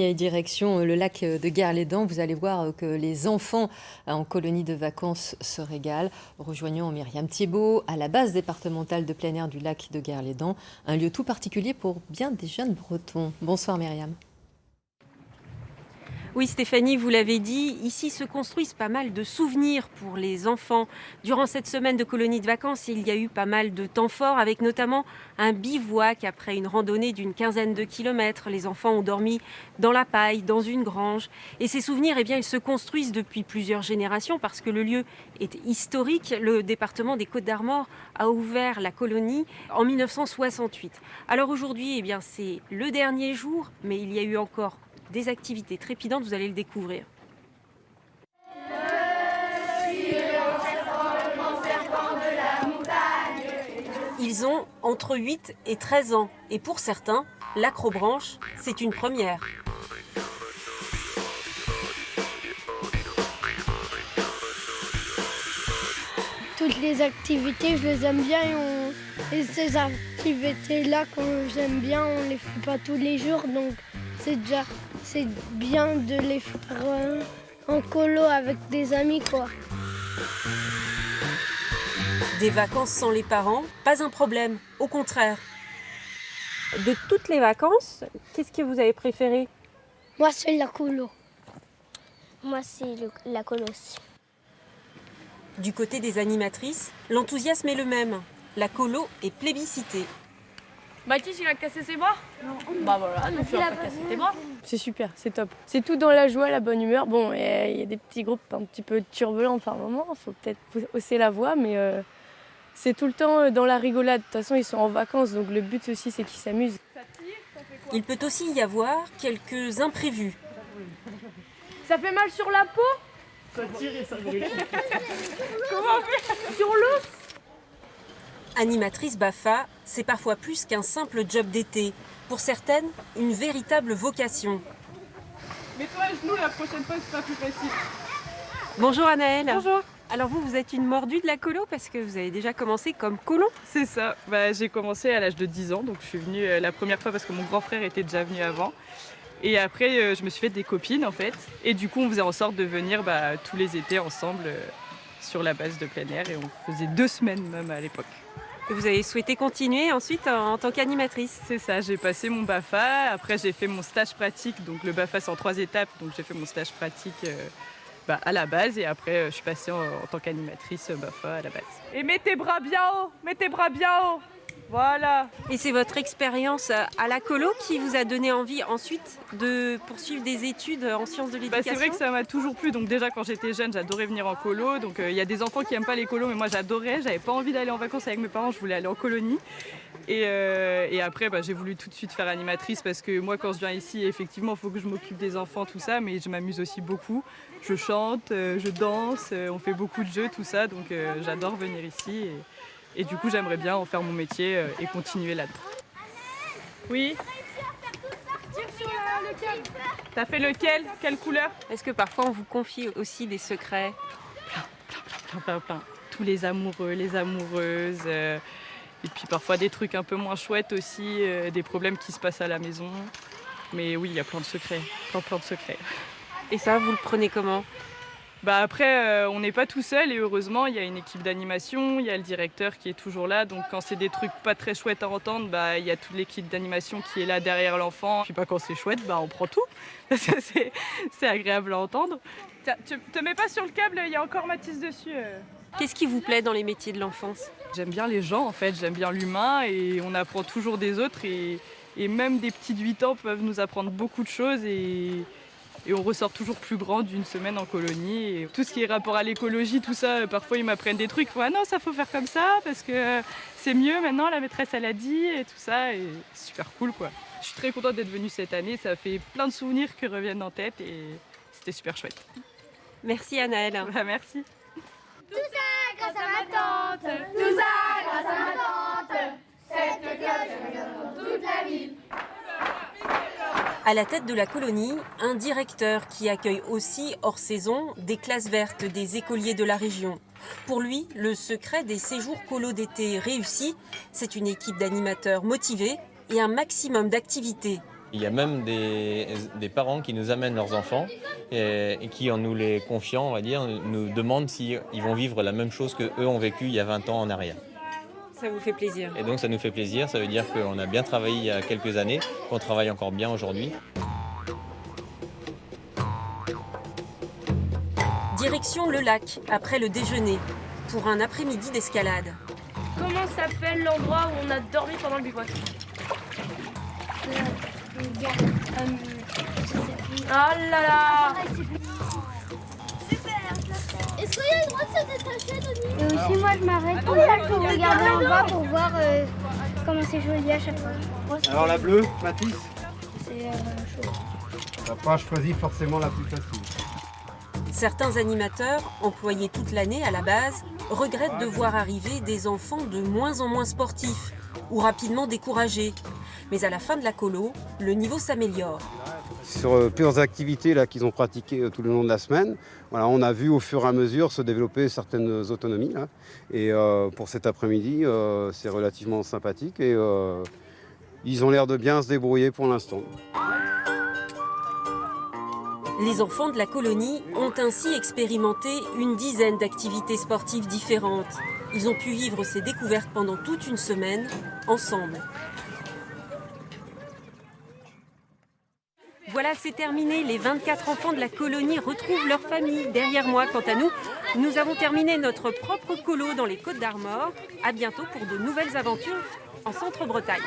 Et direction le lac de Guerre-les-Dents, vous allez voir que les enfants en colonie de vacances se régalent. Rejoignons Myriam Thiebaud à la base départementale de plein air du lac de Guerre-les-Dents, un lieu tout particulier pour bien des jeunes Bretons. Bonsoir Myriam. Oui Stéphanie, vous l'avez dit, ici se construisent pas mal de souvenirs pour les enfants. Durant cette semaine de colonie de vacances, il y a eu pas mal de temps forts avec notamment un bivouac après une randonnée d'une quinzaine de kilomètres. Les enfants ont dormi dans la paille, dans une grange. Et ces souvenirs, eh bien, ils se construisent depuis plusieurs générations parce que le lieu est historique. Le département des Côtes-d'Armor a ouvert la colonie en 1968. Alors aujourd'hui, eh bien, c'est le dernier jour, mais il y a eu encore des activités trépidantes, vous allez le découvrir. Ils ont entre 8 et 13 ans et pour certains, l'acrobranche, c'est une première. Toutes les activités, je les aime bien et ces activités-là, quand j'aime bien, on les fait pas tous les jours, donc c'est bien de les faire en colo avec des amis, quoi. Des vacances sans les parents, pas un problème, au contraire. De toutes les vacances, qu'est-ce que vous avez préféré? Moi, c'est la colo. Moi, c'est la colo aussi. Du côté des animatrices, l'enthousiasme est le même. La colo est plébiscitée. Mathis, il a cassé ses bras? Non. Bah voilà, donc tu vas pas casser tes bras. C'est super, c'est top. C'est tout dans la joie, la bonne humeur. Bon, il y a des petits groupes un petit peu turbulents par moment, il faut peut-être hausser la voix, mais c'est tout le temps dans la rigolade. De toute façon, ils sont en vacances, donc le but aussi, c'est qu'ils s'amusent. Il peut aussi y avoir quelques imprévus. Ça fait mal sur la peau? Ça tire et ça brûle. Comment on fait? Sur l'os? Animatrice BAFA, c'est parfois plus qu'un simple job d'été. Pour certaines, une véritable vocation. Mets-toi à genoux la prochaine fois, ce sera plus facile. Bonjour Anaëlle. Bonjour. Alors vous êtes une mordue de la colo parce que vous avez déjà commencé comme colon. C'est ça, j'ai commencé à l'âge de 10 ans, donc je suis venue la première fois parce que mon grand frère était déjà venu avant. Et après, je me suis fait des copines en fait. Et du coup, on faisait en sorte de venir tous les étés ensemble sur la base de plein air. Et on faisait 2 semaines même à l'époque. Et vous avez souhaité continuer ensuite en tant qu'animatrice. C'est ça, j'ai passé mon BAFA. Après, j'ai fait mon stage pratique. Donc le BAFA, c'est en 3 étapes. Donc j'ai fait mon stage pratique à la base. Et après, je suis passée en tant qu'animatrice BAFA à la base. Et mets tes bras bien haut, mets tes bras bien haut. Voilà. Et c'est votre expérience à la colo qui vous a donné envie ensuite de poursuivre des études en sciences de l'éducation? C'est vrai que ça m'a toujours plu. Donc déjà quand j'étais jeune, j'adorais venir en colo. Donc il y a des enfants qui n'aiment pas les colos, mais moi j'adorais. J'avais pas envie d'aller en vacances avec mes parents, je voulais aller en colonie. Et après j'ai voulu tout de suite faire animatrice parce que moi quand je viens ici, effectivement il faut que je m'occupe des enfants, tout ça, mais je m'amuse aussi beaucoup. Je chante, je danse, on fait beaucoup de jeux, tout ça. Donc j'adore venir ici. Et du coup, j'aimerais bien en faire mon métier et continuer là-dedans. Oui. T'as fait lequel? Quelle couleur? Est-ce que parfois on vous confie aussi des secrets? Plein. Tous les amoureux, les amoureuses. Et puis parfois des trucs un peu moins chouettes aussi, des problèmes qui se passent à la maison. Mais oui, il y a plein de secrets. Plein de secrets. Et ça, vous le prenez comment? Après, on n'est pas tout seul et heureusement, il y a une équipe d'animation, il y a le directeur qui est toujours là. Donc quand c'est des trucs pas très chouettes à entendre, il y a toute l'équipe d'animation qui est là derrière l'enfant. Puis quand c'est chouette, on prend tout. C'est agréable à entendre. Tiens, tu te mets pas sur le câble, il y a encore Mathis dessus. Qu'est-ce qui vous plaît dans les métiers de l'enfance? J'aime bien les gens en fait, j'aime bien l'humain et on apprend toujours des autres. Et même des petits de 8 ans peuvent nous apprendre beaucoup de choses et on ressort toujours plus grand d'une semaine en colonie. Et tout ce qui est rapport à l'écologie, tout ça, parfois ils m'apprennent des trucs. Ah non, ça faut faire comme ça parce que c'est mieux maintenant, la maîtresse elle a dit et tout ça. Et c'est super cool quoi. Je suis très contente d'être venue cette année, ça fait plein de souvenirs qui reviennent en tête et c'était super chouette. Merci Anaëlle. Merci. Tout ça grâce à ma tante, tout ça grâce à ma tante. Cette cloche, je regarde dans toute la ville. À la tête de la colonie, un directeur qui accueille aussi hors saison des classes vertes des écoliers de la région. Pour lui, le secret des séjours colo d'été réussis, c'est une équipe d'animateurs motivés et un maximum d'activités. Il y a même des parents qui nous amènent leurs enfants et qui, en nous les confiant, on va dire, nous demandent s'ils vont vivre la même chose qu'eux ont vécu il y a 20 ans en arrière. Ça vous fait plaisir? Et donc ça nous fait plaisir, ça veut dire qu'on a bien travaillé il y a quelques années, qu'on travaille encore bien aujourd'hui. Direction le lac, après le déjeuner, pour un après-midi d'escalade. Comment s'appelle l'endroit où on a dormi pendant le bivouac? Ah là là! Est-ce qu'il y a le droit de se détacher, Denis? Et aussi, moi, je m'arrête pour regarder en bas pour voir comment c'est joli à chaque fois. Alors la bleue, Mathis? C'est chaud. On n'a pas choisi forcément la plus facile. Certains animateurs, employés toute l'année à la base, regrettent de voir arriver des enfants de moins en moins sportifs ou rapidement découragés. Mais à la fin de la colo, le niveau s'améliore. Sur plusieurs activités là, qu'ils ont pratiquées tout le long de la semaine, voilà, on a vu au fur et à mesure se développer certaines autonomies. Là. Et pour cet après-midi, c'est relativement sympathique et ils ont l'air de bien se débrouiller pour l'instant. Les enfants de la colonie ont ainsi expérimenté une dizaine d'activités sportives différentes. Ils ont pu vivre ces découvertes pendant toute une semaine, ensemble. Voilà, c'est terminé. Les 24 enfants de la colonie retrouvent leur famille. Derrière moi, quant à nous, nous avons terminé notre propre colo dans les Côtes d'Armor. À bientôt pour de nouvelles aventures en Centre-Bretagne.